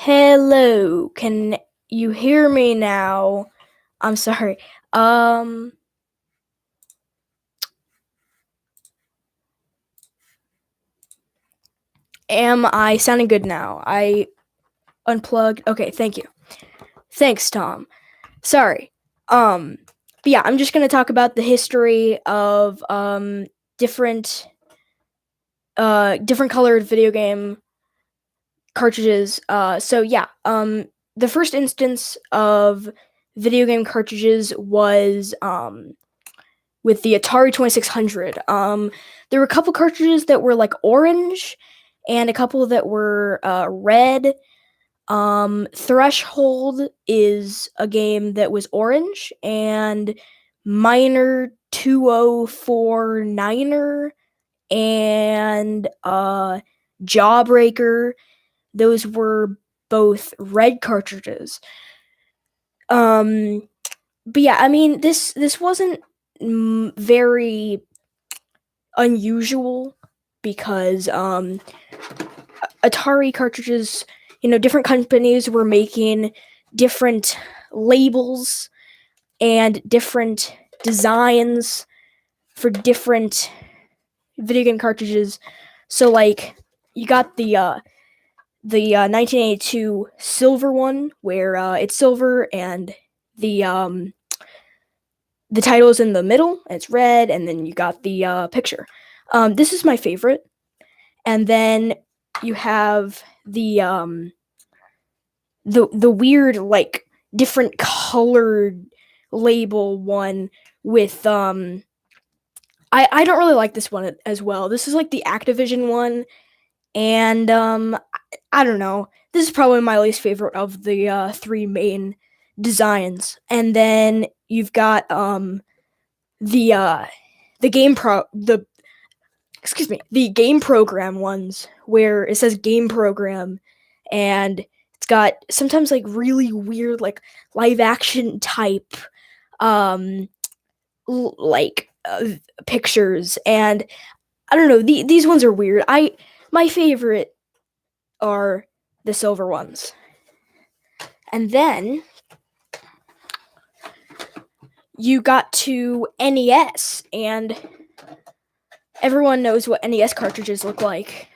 Hello, can you hear me now? I'm sorry. Um, am I sounding good now? I unplugged. Okay, thank you. Thanks, Tom. Sorry. Um, but yeah, I'm just gonna talk about the history of different different colored video game cartridges. The first instance of video game cartridges was with the Atari 2600. There were a couple cartridges that were like orange and a couple that were red. Threshold is a game that was orange, and Miner 2049er and Jawbreaker, those were both red cartridges. Um, but yeah, I mean this wasn't very unusual because Atari cartridges, different companies were making different labels and different designs for different video game cartridges. So like you got the 1982 silver one where it's silver and the um the title's in the middle and it's red, and then you got the picture. This is my favorite. And then you have the weird like different colored label one with I don't really like this one as well. This is like the Activision one, and I don't know. This is probably my least favorite of the three main designs. And then you've got the game pro the excuse me, the game program ones where it says game program, and it's got sometimes like really weird like live action type um like pictures, and I don't know, these ones are weird. I My favorite are the silver ones. And then you got to NES, and everyone knows what NES cartridges look like.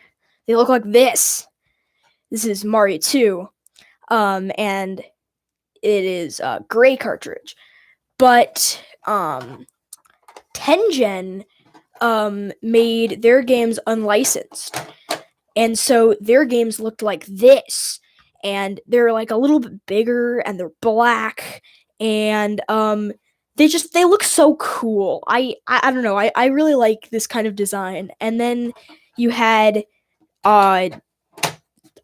They look like this. This is Mario 2, and it is a gray cartridge. But 10 Gen made their games unlicensed, and so their games looked like this, and they're like a little bit bigger, and they're black, and they look so cool. I don't know. I really like this kind of design. And then you had uh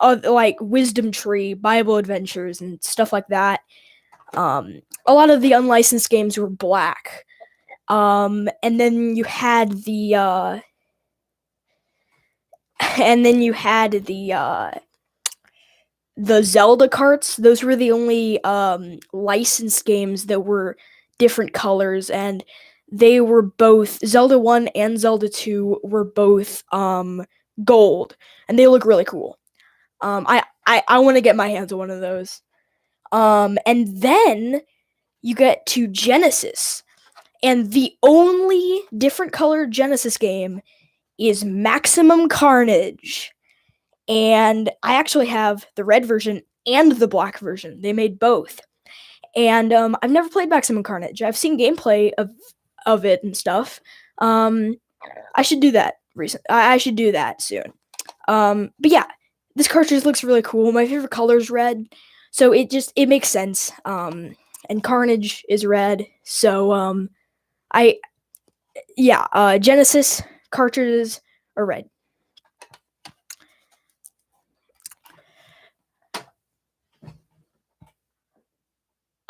like Wisdom Tree, Bible Adventures, and stuff like that. A lot of the unlicensed games were black. And then you had the Zelda carts. Those were the only licensed games that were different colors, and they were both Zelda 1 and Zelda 2 were both gold, and they look really cool. I want to get my hands on one of those. And then you get to Genesis, and the only different colored Genesis game is Maximum Carnage. And I actually have the red version and the black version. They made both. And I've never played Maximum Carnage. I've seen gameplay of it and stuff. I should do that I should do that soon. But yeah, this cartridge looks really cool. My favorite color is red, so it makes sense. And Carnage is red, so I yeah, Genesis cartridges are red.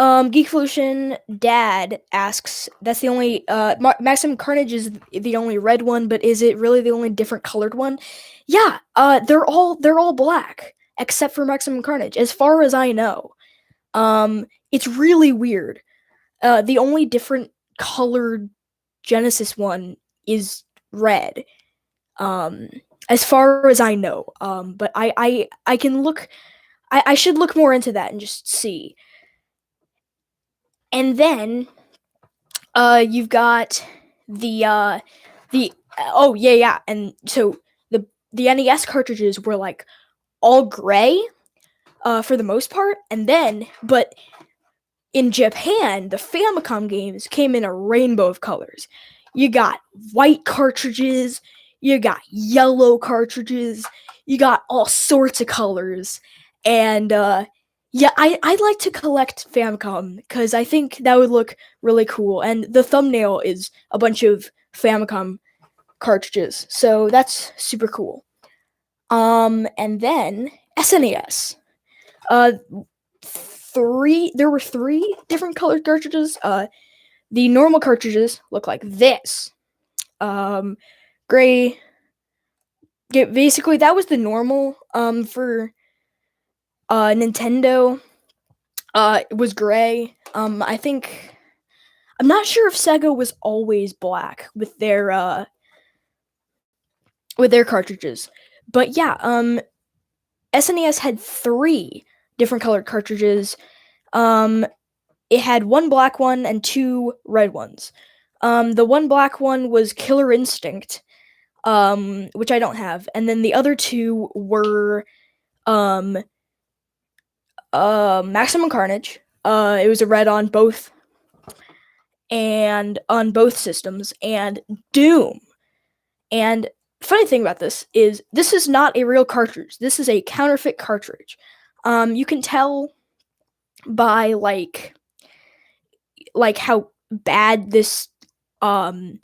Geekvolution Dad asks, that's the only Maximum Carnage is the only red one, but is it really the only different colored one? Yeah, they're all black except for Maximum Carnage, as far as I know. It's really weird. The only different colored Genesis one is red. Um, as far as I know. But I can look. I should look more into that and just see. And then you've got the oh yeah, yeah, and so the NES cartridges were like all gray for the most part, and then but in Japan, the Famicom games came in a rainbow of colors. You got white cartridges, you got yellow cartridges, you got all sorts of colors. And yeah, I'd like to collect Famicom because I think that would look really cool. And the thumbnail is a bunch of Famicom cartridges. So that's super cool. And then SNES. Uh there were three different colored cartridges. The normal cartridges look like this. Gray. Yeah, basically that was the normal for Nintendo. It was gray. I think I'm not sure if Sega was always black with their cartridges. But yeah, SNES had three different colored cartridges. Um it had one black one and two red ones. The one black one was Killer Instinct, which I don't have, and then the other two were um, Maximum Carnage. It was a red on both and on both systems, and Doom. And funny thing about this is not a real cartridge. This is a counterfeit cartridge. You can tell by how bad this um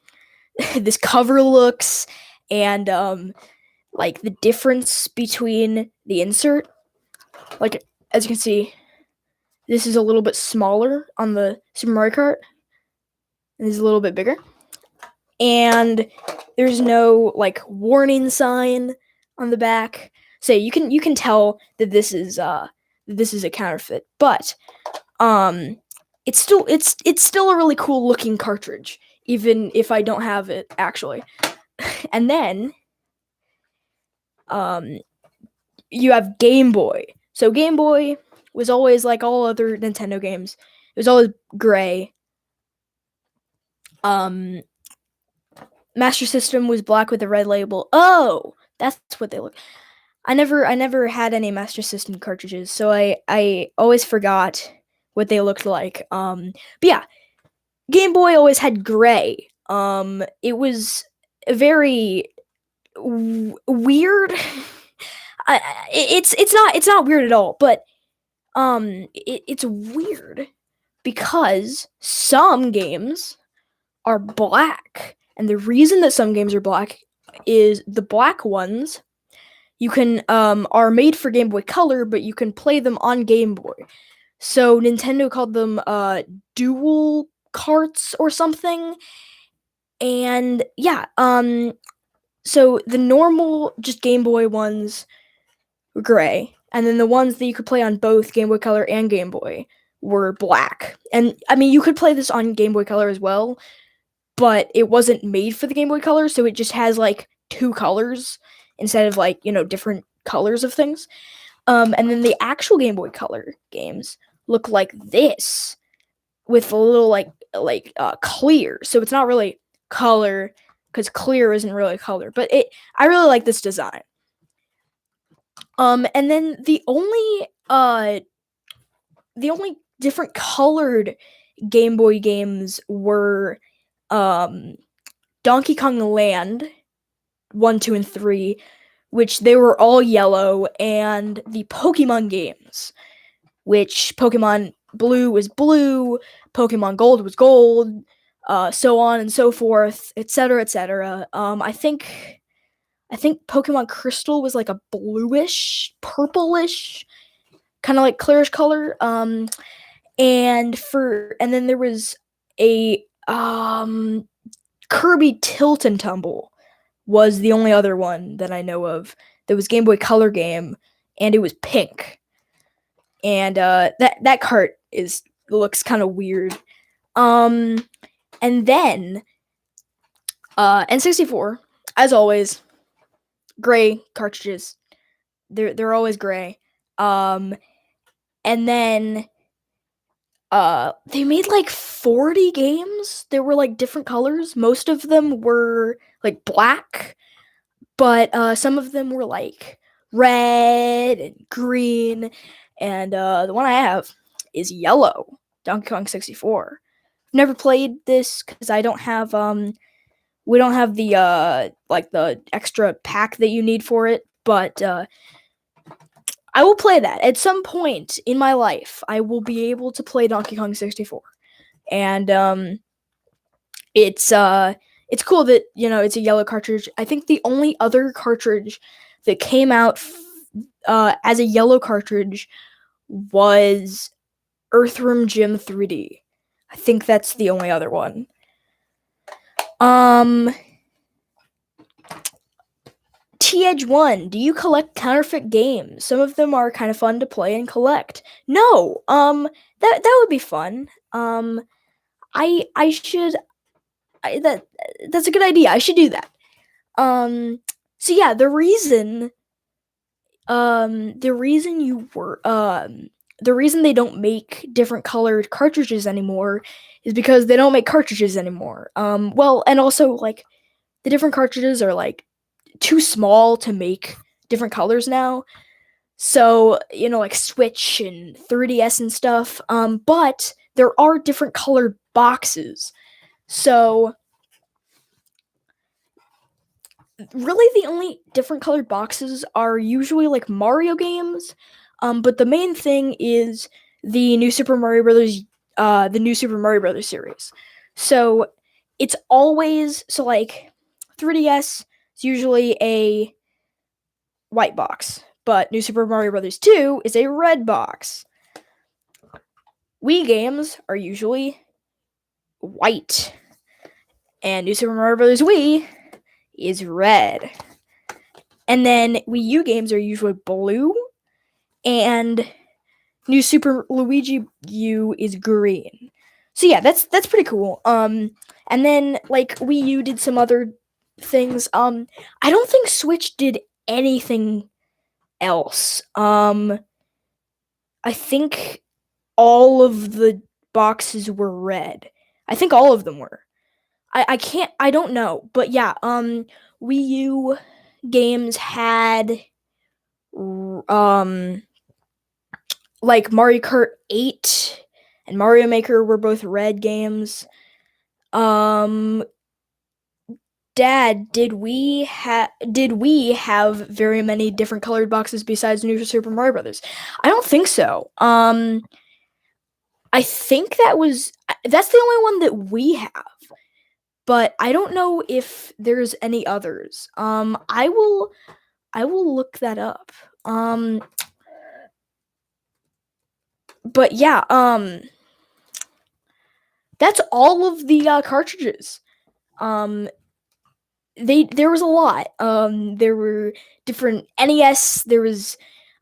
this cover looks, and like the difference between the insert. Like, as you can see, this is a little bit smaller on the Super Mario Kart, and this is a little bit bigger. And there's no like warning sign on the back, so you can tell that this is a counterfeit. But it's still a really cool looking cartridge, even if I don't have it actually. And then you have Game Boy. So Game Boy was always like all other Nintendo games. It was always gray. Um, Master System was black with a red label. Oh, that's what they look. I never had any Master System cartridges, so I always forgot what they looked like. But yeah, Game Boy always had gray. It was very weird. It's not weird at all, but it's weird because some games are black, and the reason that some games are black is the black ones you can are made for Game Boy Color, but you can play them on Game Boy. So Nintendo called them dual carts or something. And yeah, so the normal just Game Boy ones were gray, and then the ones that you could play on both Game Boy Color and Game Boy were black. And I mean, you could play this on Game Boy Color as well, but it wasn't made for the Game Boy Color, so it just has like two colors instead of like, different colors of things. And then the actual Game Boy Color games look like this with a little clear. So it's not really color because clear isn't really color, but I really like this design. And then the only different colored Game Boy games were Donkey Kong Land 1, 2, and 3, which they were all yellow, and the Pokemon games, which Pokemon Blue was blue, Pokemon Gold was gold, so on and so forth, etc., etc. I think Pokemon Crystal was like a bluish, purplish, kind of like clearish color. And then there was a Kirby Tilt and Tumble was the only other one that I know of that was Game Boy Color game, and it was pink. And that cart looks kind of weird. And then N64, as always, gray cartridges. They're always gray. Um, and then they made like 40 games. There were like different colors. Most of them were like black, but some of them were like red and green. And the one I have is yellow, Donkey Kong 64. I've never played this because I don't have we don't have the like the extra pack that you need for it, but I will play that at some point in my life. I will be able to play Donkey Kong 64, and it's it's cool that it's a yellow cartridge. I think the only other cartridge that came out as a yellow cartridge was Earthworm Jim 3D. I think that's the only other one. T-Edge 1, do you collect counterfeit games? Some of them are kind of fun to play and collect. No, that would be fun. I should, that's a good idea. I should do that. So yeah, the reason the reason they don't make different colored cartridges anymore is because they don't make cartridges anymore. Well, and also like the different cartridges are like too small to make different colors now. So, like Switch and 3DS and stuff. But there are different colored boxes. So, really the only different colored boxes are usually like Mario games. But the main thing is the new Super Mario Brothers series. So, it's always like 3DS is usually a white box, but New Super Mario Bros. 2 is a red box. Wii games are usually white, and New Super Mario Bros. Wii is red. And then Wii U games are usually blue, and New Super Luigi U is green. So yeah, that's pretty cool. And then like Wii U did some other things. I don't think Switch did anything else. I think all of the boxes were red. I think all of them were. I don't know, but yeah, Wii U games had um like Mario Kart 8 and Mario Maker were both red games. Um Dad, did we have very many different colored boxes besides New Super Mario Brothers? I don't think so. I think that's the only one that we have. But I don't know if there's any others. I will look that up. But yeah, that's all of the cartridges. Um, there was a lot. There were different NES. There was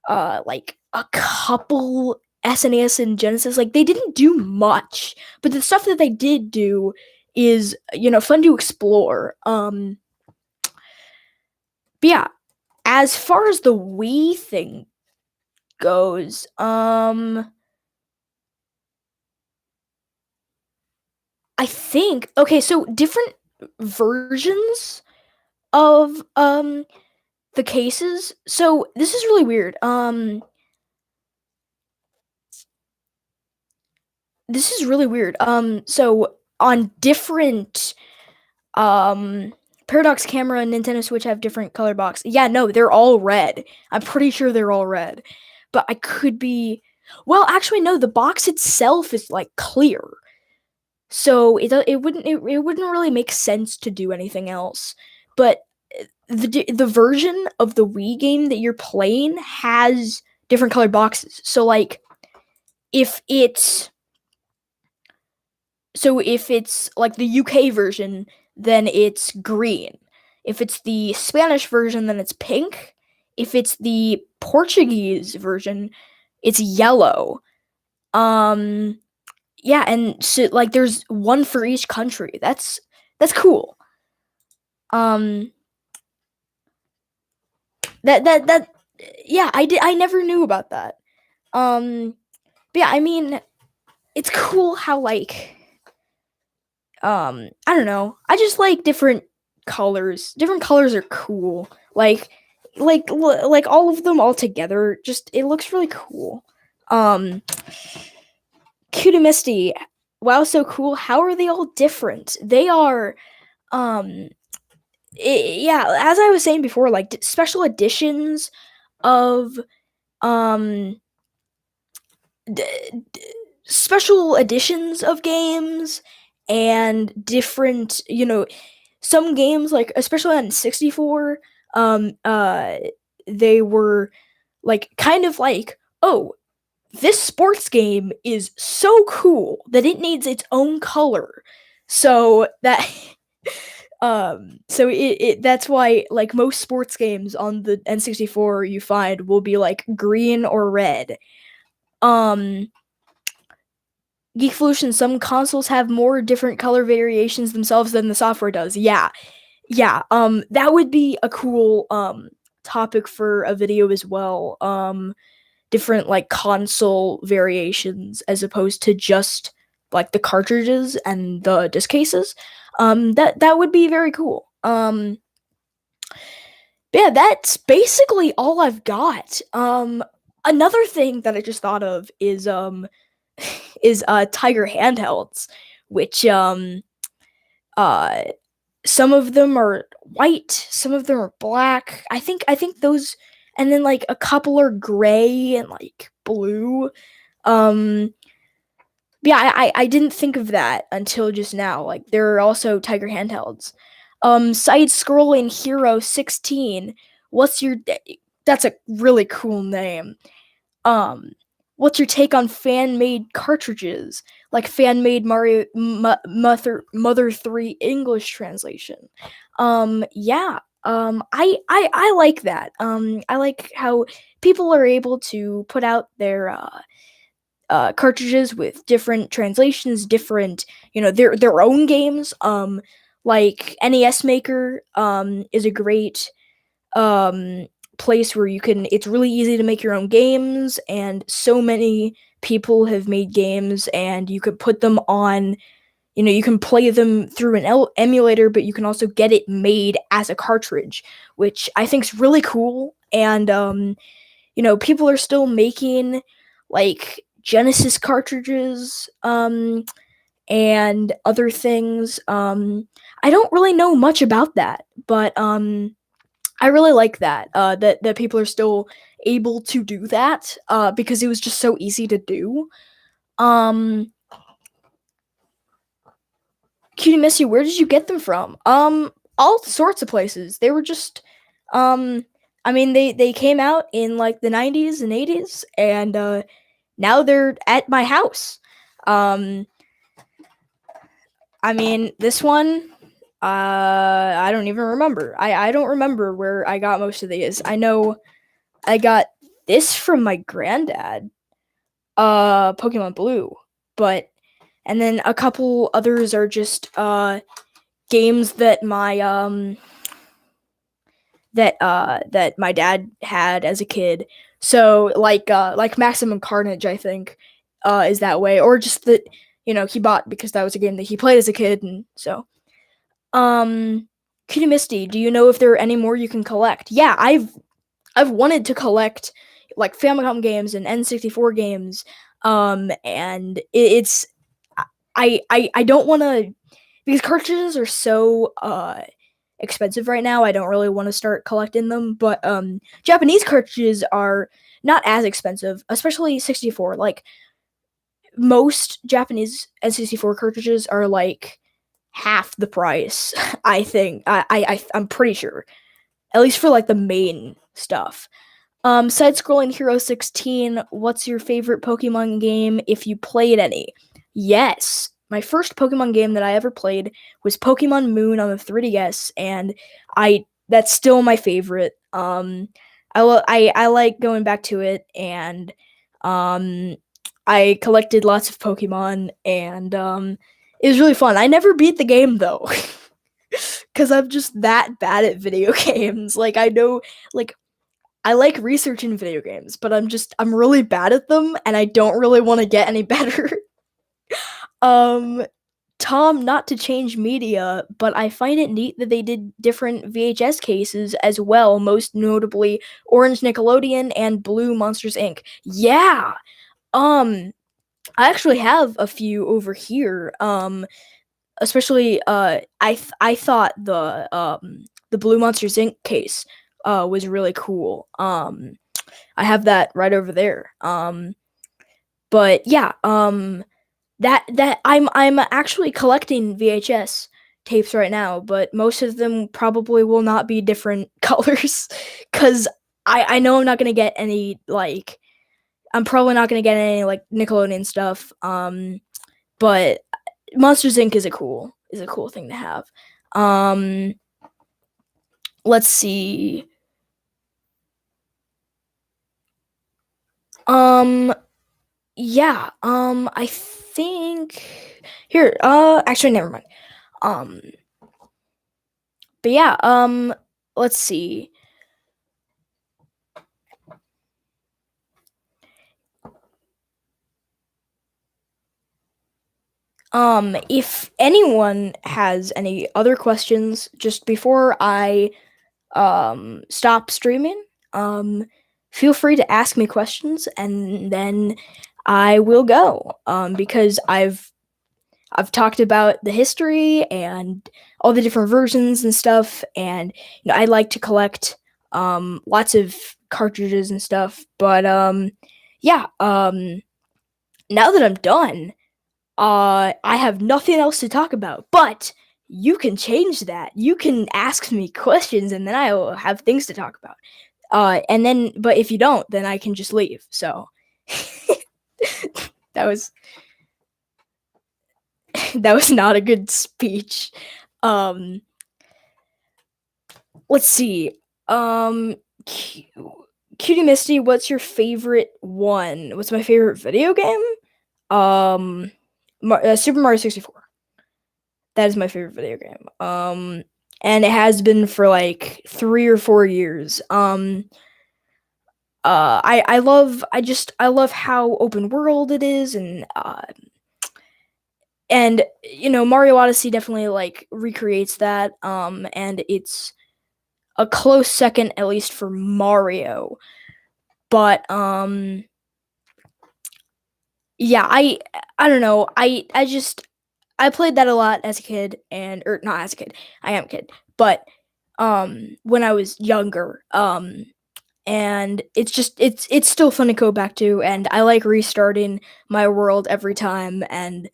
like a couple SNES and Genesis. Like they didn't do much, but the stuff that they did do is fun to explore. But yeah, as far as the Wii thing goes, I think okay, so different versions of the cases. So this is really weird. This is really weird. So on different Paradox Camera and Nintendo Switch have different color box. Yeah, no, they're all red. I'm pretty sure they're all red. But I could be well, actually no, the box itself is like clear. So it wouldn't really make sense to do anything else. But the version of the Wii game that you're playing has different colored boxes. So like if it's if it's like the UK version, then it's green. If it's the Spanish version, then it's pink. If it's the Portuguese version, it's yellow. Um yeah, and so like there's one for each country. That's cool. Um that Yeah, I never knew about that. Um, but yeah, I mean, it's cool how like I don't know. I just like different colors. Different colors are cool. Like all of them all together. Just it looks really cool. Um, Cute and Misty. Wow, so cool. How are they all different? They are um yeah, as I was saying before, like special editions of um d- special editions of games and different, some games like especially on 64, um uh they were like kind of like, oh, this sports game is so cool that it needs its own color. So that so it that's why like most sports games on the N64 you find will be like green or red. Um Geekvolution, some consoles have more different color variations themselves than the software does. Yeah. Yeah. That would be a cool topic for a video as well. Different like console variations as opposed to just like the cartridges and the disc cases. That would be very cool. Yeah, that's basically all I've got. Another thing that I just thought of is Tiger handhelds, which uh some of them are white, some of them are black. I think those, and then like a couple are gray and like blue. Um yeah, I didn't think of that until just now. Like there are also Tiger handhelds. Side scrolling Hero 16. What's your That's a really cool name. Um, what's your take on fan made cartridges, like fan made Mario Mother 3 English translation? Yeah. I like that. I like how people are able to put out their cartridges with different translations, different, their own games. Like NES Maker is a great um place where you can it's really easy to make your own games, and so many people have made games and you could put them on, you can play them through an emulator, but you can also get it made as a cartridge, which I think is really cool. And people are still making like Genesis cartridges and other things. I don't really know much about that, but I really like that, that people are still able to do that, because it was just so easy to do. Um, Cutie Missy, where did you get them from? All sorts of places. They were just, um, I mean, they came out in like the 90s and 80s, and now they're at my house. Um, I mean, this one, I don't even remember. I don't remember where I got most of these. I know I got this from my granddad, Pokemon Blue, but and then a couple others are just games that my dad had as a kid. So like Maximum Carnage, I think, is that way, or just that he bought because that was a game that he played as a kid, and so um. Cutie Misty, do you know if there are any more you can collect? Yeah, I've wanted to collect like Famicom games and N64 games, and it's I don't want to, because cartridges are so expensive right now. I don't really want to start collecting them, but Japanese cartridges are not as expensive, especially 64. Like most Japanese N64 cartridges are like half the price. I think I'm pretty sure, at least for like the main stuff. Side scrolling Hero 16, what's your favorite Pokemon game if you played any? Yes. My first Pokemon game that I ever played was Pokemon Moon on the 3DS, and I that's still my favorite. I like going back to it, and um I collected lots of Pokemon, and it was really fun. I never beat the game though. Cuz I'm just that bad at video games. Like I know, like I like researching video games, but I'm really bad at them, and I don't really want to get any better. um, Tom, not to change media, but I find it neat that they did different VHS cases as well, most notably Orange Nickelodeon and Blue Monsters Inc. Yeah. Um, I actually have a few over here. Especially I thought the Blue Monsters Inc. case was really cool. I have that right over there. But yeah, that I'm actually collecting VHS tapes right now, but most of them probably will not be different colors cuz I know I'm not going to get any like I'm probably not going to get any like Nickelodeon stuff. But Monsters Inc. Is a cool thing to have. Um let's see. Um yeah, I think here, actually never mind. Um but yeah, let's see. If anyone has any other questions just before I stop streaming, um feel free to ask me questions and then I will go. Because I've talked about the history and all the different versions and stuff, and I like to collect lots of cartridges and stuff. But yeah, now that I'm done, I have nothing else to talk about. But you can change that. You can ask me questions, and then I will have things to talk about. And then, but if you don't, then I can just leave. So that was that was not a good speech. Um, let's see. Um, Cutie Misty, what's your favorite one? What's my favorite video game? Um, Super Mario 64. That is my favorite video game. And it has been for like 3 or 4 years. I love how open world it is, and Mario Odyssey definitely like recreates that. And it's a close second, at least for Mario. But yeah, I don't know. I played that a lot as a kid, and or not as a kid. I am a kid, but when I was younger. And it's still fun to go back to, and I like restarting my world every time and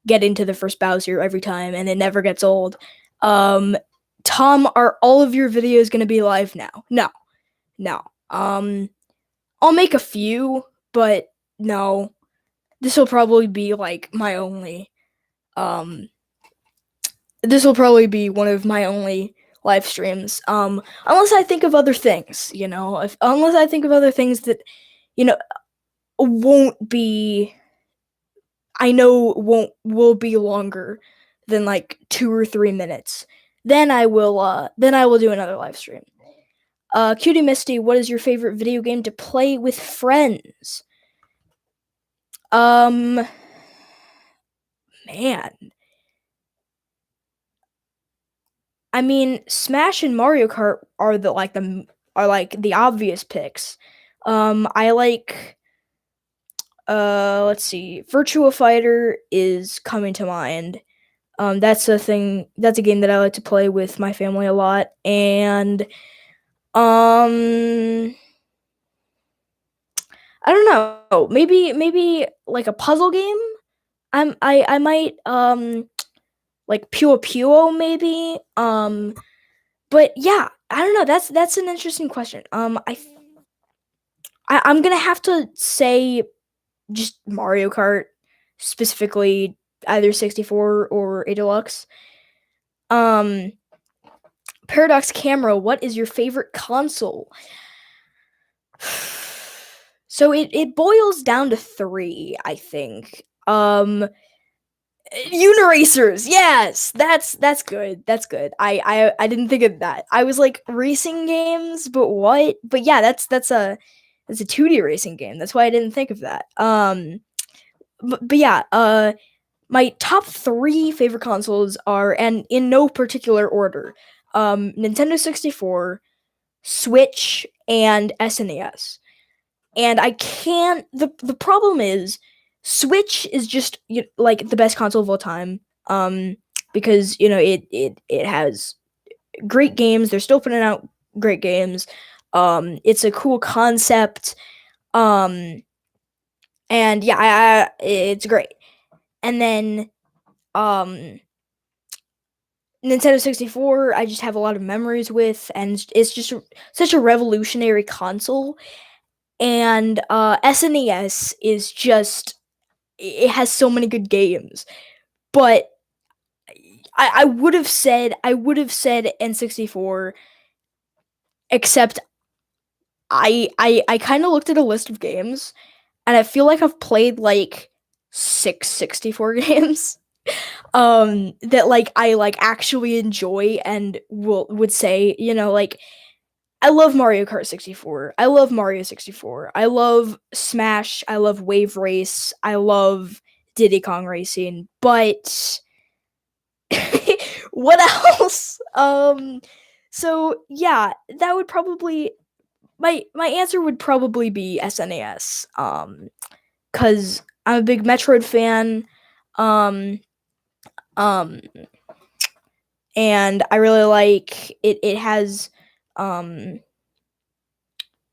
getting to the first Bowser every time, and it never gets old. Um, Tom, are all of your videos gonna be live now? No, no. I'll make a few, but no. This will probably be like my only. Um, this will probably be one of my only live streams. Unless I think of other things, unless I think of other things that you know won't be. I know won't will be longer than like 2 or 3 minutes. Then I will. Then I will do another live stream. Cutie Misty, what is your favorite video game to play with friends? Um, man, I mean, Smash and Mario Kart are like the obvious picks. I like let's see, Virtua Fighter is coming to mind. That's a game that I like to play with my family a lot, and um I don't know, maybe like a puzzle game. I might like Puyo Puyo maybe. But yeah, I don't know. That's an interesting question. I'm gonna have to say just Mario Kart, specifically either 64 or a deluxe. Um, Paradox Camera, what is your favorite console? So it boils down to three, I think. Uniracers, yes, that's good. That's good. I didn't think of that. I was like racing games, but what? But yeah, that's a 2D racing game. That's why I didn't think of that. But yeah, my top three favorite consoles are, and in no particular order, Nintendo 64, Switch, and SNES. And I can't. The problem is, Switch is just like the best console of all time. Because it has great games. They're still putting out great games. It's a cool concept. Um, and yeah, it's great. And then um Nintendo 64, I just have a lot of memories with, and it's just such a revolutionary console. And SNES is just, it has so many good games. But I would have said N64, except I kind of looked at a list of games, and I feel like I've played like 664 games. That like I like actually enjoy and would say, like, I love Mario Kart 64. I love Mario 64. I love Smash. I love Wave Race. I love Diddy Kong Racing. But what else? So yeah, that would probably, my answer would probably be SNES. Cuz I'm a big Metroid fan. Um um and I really like it. Um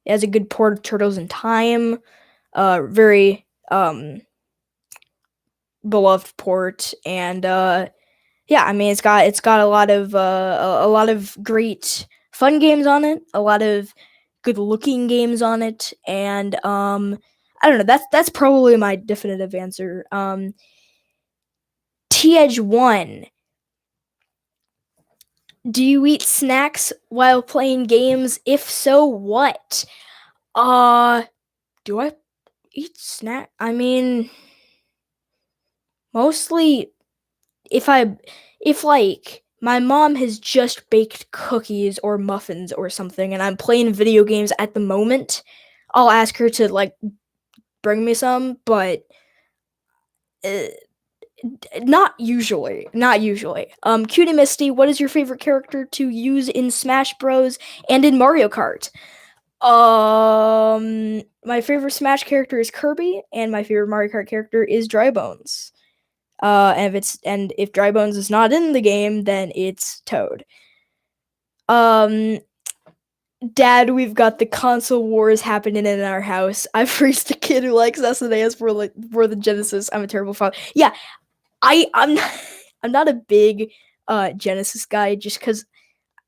it has a good port of Turtles in Time. Very beloved port. And yeah, I mean, it's got a lot of great fun games on it, a lot of good looking games on it. And I don't know, that's probably my definitive answer. T Edge 1, do you eat snacks while playing games? If so, what? Uh, do I eat snack? I mean, mostly if I if like my mom has just baked cookies or muffins or something and I'm playing video games at the moment, I'll ask her to like bring me some, but uh, not usually. Not usually. Cutie Misty, what is your favorite character to use in Smash Bros and in Mario Kart? My favorite Smash character is Kirby, and my favorite Mario Kart character is Dry Bones. And if Dry Bones is not in the game, then it's Toad. Um, Dad, we've got the console wars happening in our house. I've raised a kid who likes SNES for the Genesis. I'm a terrible father. Yeah, I'm not, I'm not a big Genesis guy, just because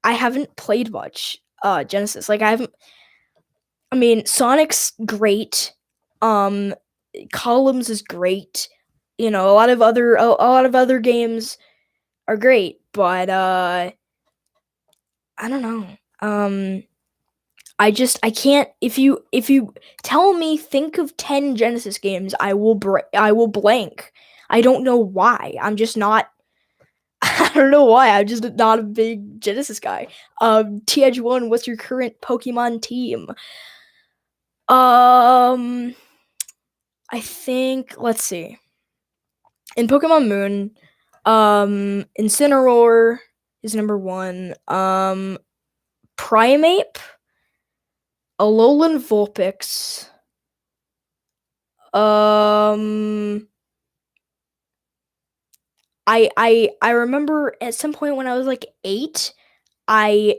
I haven't played much Genesis. Like I haven't. I mean, Sonic's great. Um, Columns is great. A lot of other games are great, but I don't know. I can't. If you tell me, think of 10 Genesis games, I will blank. I don't know why. I'm just not. I don't know why. I'm just not a big Genesis guy. TH1, what's your current Pokemon team? Um, I think, let's see. In Pokemon Moon, Incineroar is number one. Primeape, Alolan Vulpix. Um, I remember at some point when I was like 8, I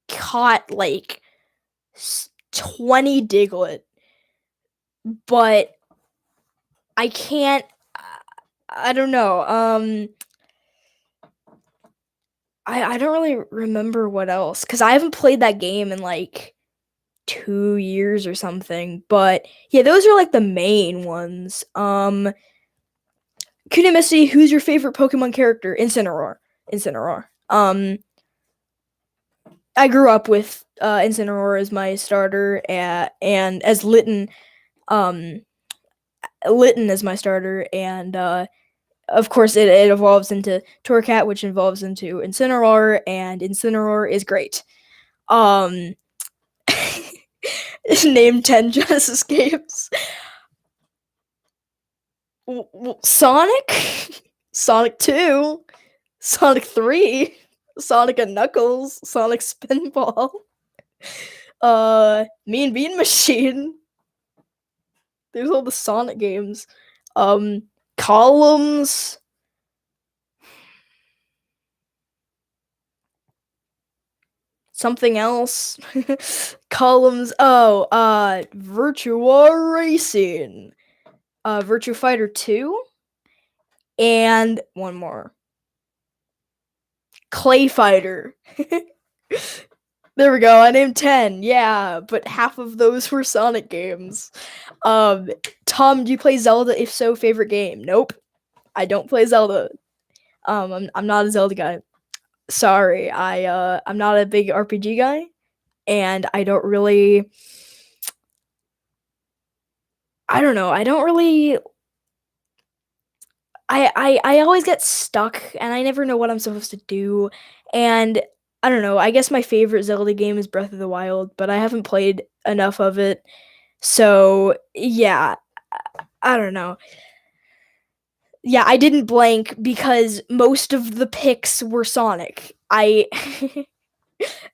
caught like 20 Diglett, but I can't. I don't know. I don't really remember what else, because I haven't played that game in like 2 years or something. But yeah, those are like the main ones. Kunimesi, who's your favorite Pokemon character? Incineroar. Incineroar. I grew up with Incineroar as my starter, and as Litten. Um, Litten is my starter, and of course it evolves into Torcat, which evolves into Incineroar, and Incineroar is great. Um, name 10 Genesis games. Sonic, Sonic 2, Sonic 3, Sonic and Knuckles, Sonic Spinball, Mean Bean Machine. There's all the Sonic games. Um, Columns. Something else. Columns. Oh, Virtua Racing. Virtua Fighter 2. And one more. Clay Fighter. There we go. I named 10. Yeah, but half of those were Sonic games. Tom, do you play Zelda? If so, favorite game? Nope. I don't play Zelda. I'm not a Zelda guy. Sorry. I'm not a big RPG guy, and I don't really. I don't know. I don't really. I always get stuck, and I never know what I'm supposed to do. And I don't know. I guess my favorite Zelda game is Breath of the Wild, but I haven't played enough of it. So yeah, I don't know. Yeah, I didn't blank because most of the picks were Sonic. I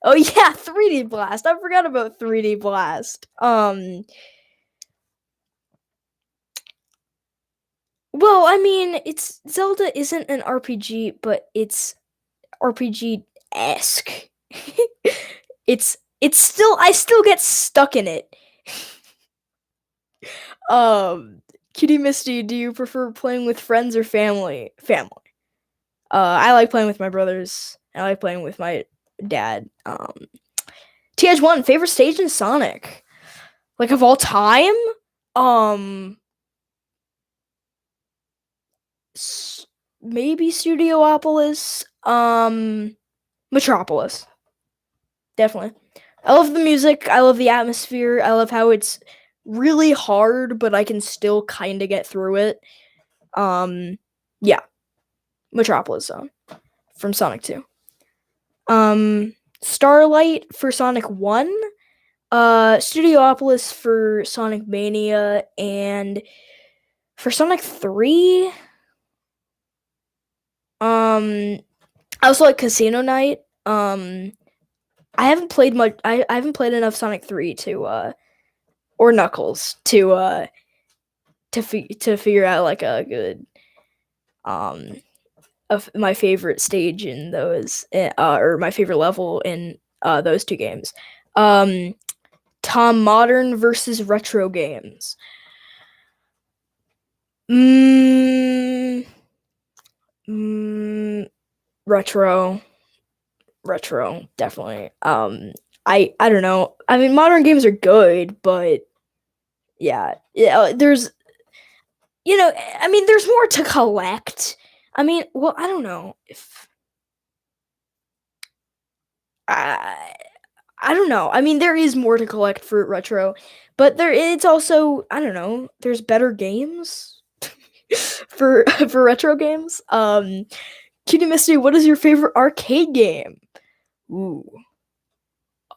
Oh yeah, 3D Blast. I forgot about 3D Blast. Well, I mean, it's Zelda isn't an RPG, but it's RPG-esque. It's still I still get stuck in it. Um, Kitty Misty, do you prefer playing with friends or family? Family. I like playing with my brothers. I like playing with my dad. TH1 favorite stage in Sonic, like of all time. Um, Maybe Studiopolis. Metropolis. Definitely. I love the music. I love the atmosphere. I love how it's really hard, but I can still kind of get through it. Yeah, Metropolis Zone from Sonic 2. Starlight for Sonic 1. Studiopolis for Sonic Mania, and for Sonic 3, I also like Casino Night. I haven't played much. I haven't played enough Sonic 3 to or Knuckles to figure out like a good um of my favorite stage in those or my favorite level in those two games. Tom, modern versus retro games. Mm, retro, definitely. I don't know. I mean, modern games are good, but yeah. There's, I mean, there's more to collect. I mean, well, I don't know if I, I don't know. I mean, there is more to collect for retro, but it's also, I don't know. There's better games for retro games. Cutie Misty, what is your favorite arcade game? Ooh.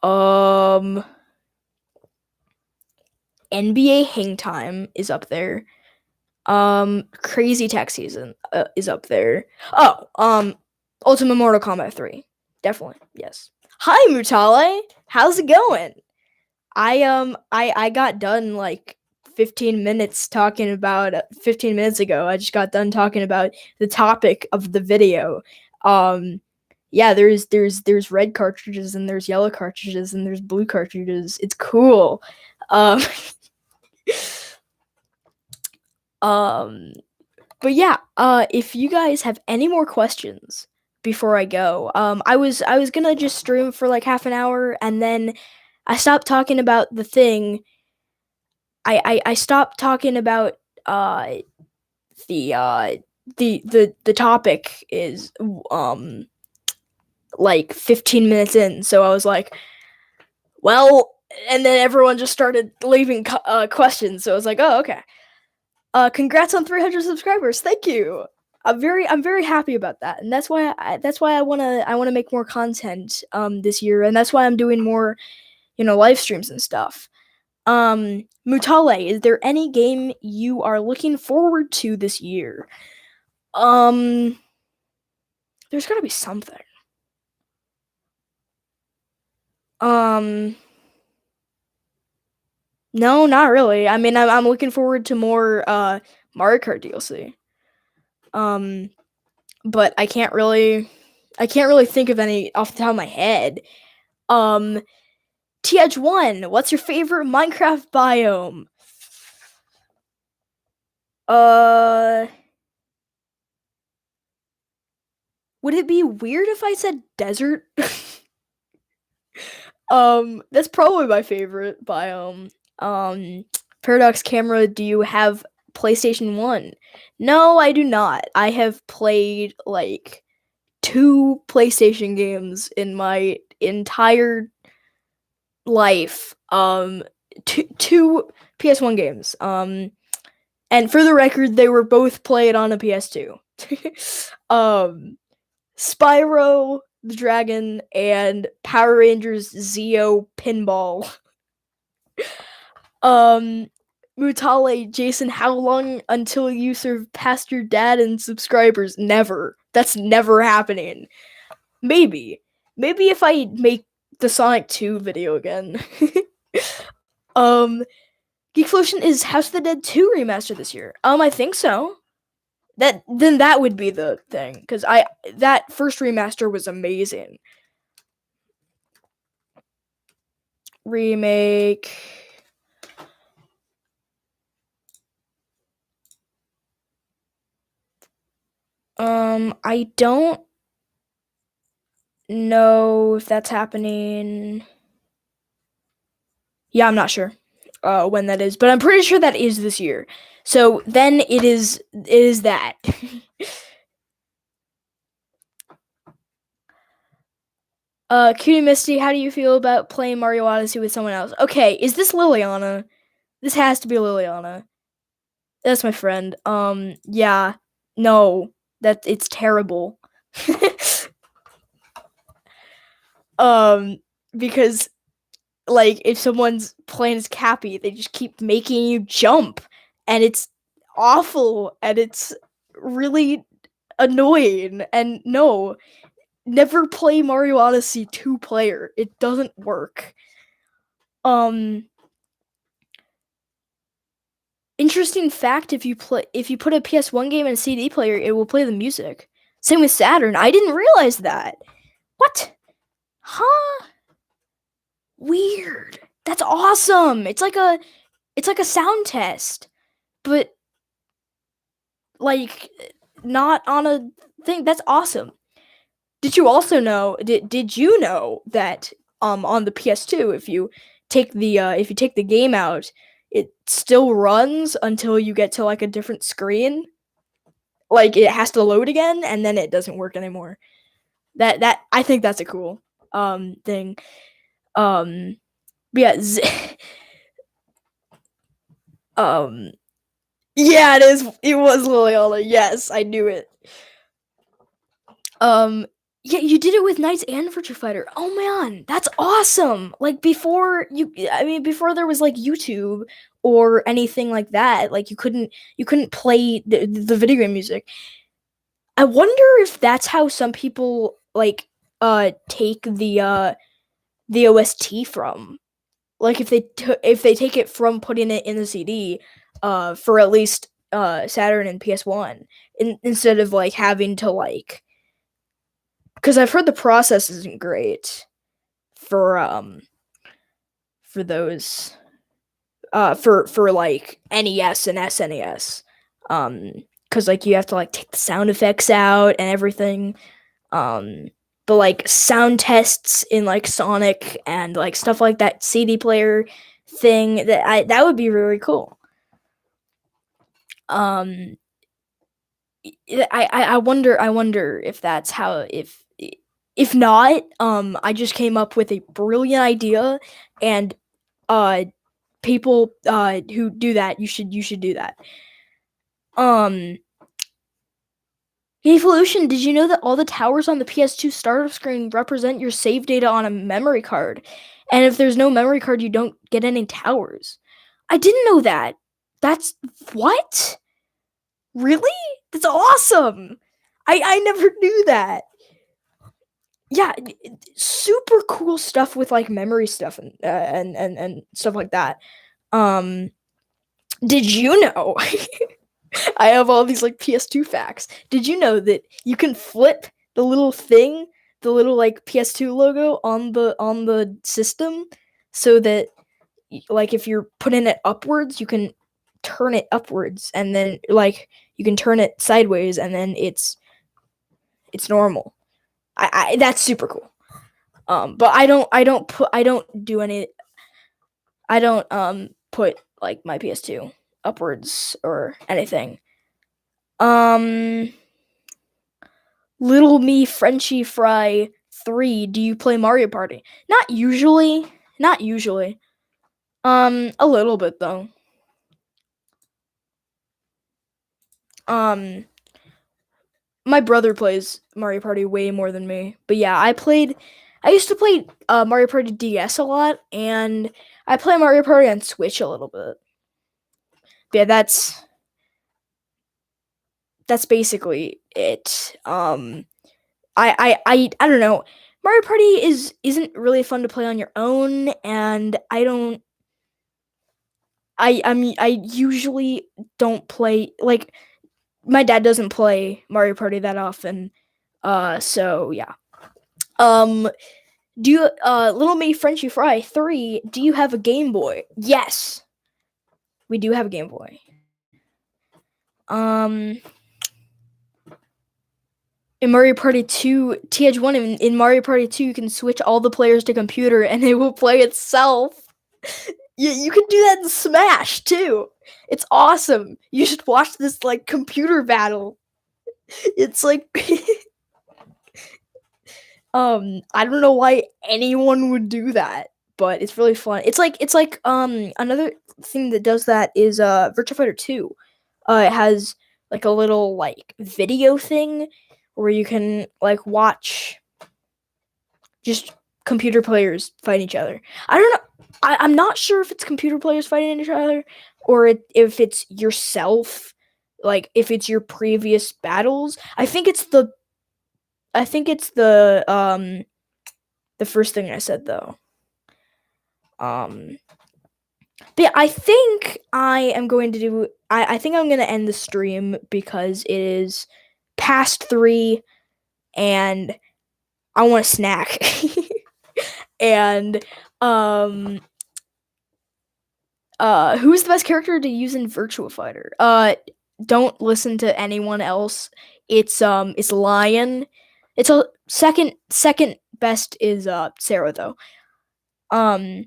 Um, NBA Hang Time is up there. Crazy Tax Season is up there. Oh, Ultimate Mortal Kombat 3. Definitely. Yes. Hi Mutale. How's it going? I got done like 15 minutes talking about 15 minutes ago. I just got done talking about the topic of the video. Um yeah, there's red cartridges and there's yellow cartridges and there's blue cartridges. It's cool. Um um but yeah, if you guys have any more questions before I go, I was gonna just stream for like half an hour, and then I stopped talking about the thing. I stopped talking about uh the the topic is like 15 minutes in, so I was like, well, and then everyone just started leaving questions, so I was like, oh, okay. Congrats on 300 subscribers. Thank you. I'm very happy about that, and that's why I wanna make more content this year, and that's why I'm doing more live streams and stuff. Mutale, is there any game you are looking forward to this year? Um, there's gotta be something. Um, no, not really. I mean, I'm looking forward to more Mario Kart DLC. Um, but I can't really think of any off the top of my head. Um, TH1, what's your favorite Minecraft biome? Uh, would it be weird if I said desert? That's probably my favorite biome. Um, Paradox Camera, do you have PlayStation 1? No, I do not. I have played like two PlayStation games in my entire life. Two PS1 games. And for the record, they were both played on a PS2. um, Spyro the Dragon and Power Rangers Zeo Pinball. um, Mutale, Jayson, how long until you surpass your dad in subscribers? Never. That's never happening. Maybe. Maybe if I make the Sonic 2 video again. um, Geekflution, is House of the Dead 2 remastered this year? I think so. That would be the thing, because that first remaster was amazing. Remake. I don't know if that's happening. Yeah, I'm not sure when that is, but I'm pretty sure that is this year. So then it is that. Cutie Misty, how do you feel about playing Mario Odyssey with someone else? Okay, is this Liliana? This has to be Liliana. That's my friend. Yeah. No, that it's terrible. um, because like if someone's playing as Cappy, they just keep making you jump, and it's awful, and it's really annoying. And no, never play Mario Odyssey 2-player. It doesn't work. Um, Interesting fact: if you put a PS1 game in a CD player, it will play the music. Same with Saturn. I didn't realize that. What? Huh? Weird. That's awesome. It's like a sound test, but like not on a thing. That's awesome. Did you also know? Did you know that on the PS2, if you take the game out, it still runs until you get to like a different screen. Like it has to load again, and then it doesn't work anymore. That I think that's a cool thing. Um, but yeah, um, yeah, it is. It was Liliana. Yes, I knew it. Um, yeah, you did it with Knights and Virtua Fighter. Oh man, that's awesome! Like before there was like YouTube or anything like that. Like you couldn't play the video game music. I wonder if that's how some people like take the OST from. Like if they take it from putting it in the CD for at least Saturn and PS1 instead of like having to like, because I've heard the process isn't great for those for like NES and SNES, because like you have to like take the sound effects out and everything. um but like sound tests in like Sonic and like stuff like that CD player thing, that would be really cool. um I wonder if that's how, if not, I just came up with a brilliant idea, and uh people who do that, you should do that. Um, Evolution, did you know that all the towers on the PS2 startup screen represent your save data on a memory card? And if there's no memory card, you don't get any towers. I didn't know that. That's what? Really? That's awesome. I never knew that. Yeah, super cool stuff with like memory stuff and stuff like that. Um, did you know? I have all these like PS2 facts. Did you know that you can flip the little thing, the little like PS2 logo on the system, so that like if you're putting it upwards, you can turn it upwards, and then like you can turn it sideways, and then it's normal. I that's super cool. But I don't do any. I don't put like my PS2 upwards or anything. Um, Little Me Frenchy Fry 3, do you play Mario Party? Not usually. Not usually. A little bit though. Um, my brother plays Mario Party way more than me. But yeah, I used to play Mario Party DS a lot, and I play Mario Party on Switch a little bit. But yeah, that's basically it. I don't know. Mario Party isn't really fun to play on your own, and I don't. I mean, I usually don't play like my dad doesn't play Mario Party that often. So yeah. Um, do you Little Me Frenchy Fry 3, do you have a Game Boy? Yes, we do have a Game Boy. Um, in Mario Party 2, TH1 in Mario Party 2, you can switch all the players to computer and it will play itself. You can do that in Smash too. It's awesome. You should watch this like computer battle. It's like I don't know why anyone would do that, but it's really fun. It's like another thing that does that is Virtua Fighter 2. It has like a little like video thing where you can like watch just computer players fight each other. I don't know. I'm not sure if it's computer players fighting each other or if it's yourself, like if it's your previous battles. I think it's the first thing I said though. Um, but yeah, I think I am going to do. I think I'm going to end the stream because it is past 3 and I want a snack. And um who's the best character to use in Virtua Fighter? Don't listen to anyone else. It's Lion. It's a second best is Sarah though. Um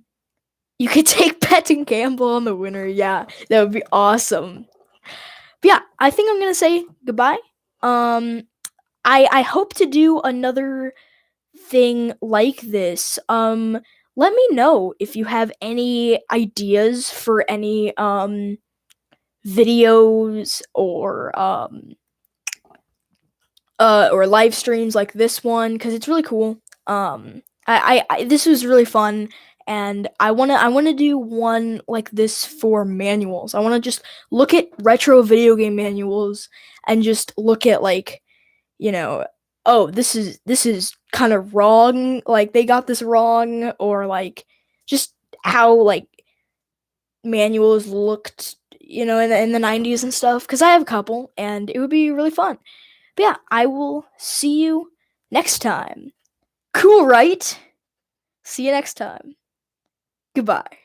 you could take Pet and Gamble on the winner. Yeah, that would be awesome. But yeah, I think I'm gonna say goodbye. Um I hope to do another thing like this. Let me know if you have any ideas for any videos or live streams like this one because it's really cool. I this was really fun, and I wanna do one like this for manuals. I wanna just look at retro video game manuals and just look at like you know, oh, this is kind of wrong. Like they got this wrong, or like just how like manuals looked, in the 90s and stuff. Because I have a couple, and it would be really fun. But yeah, I will see you next time. Cool, right? See you next time. Goodbye.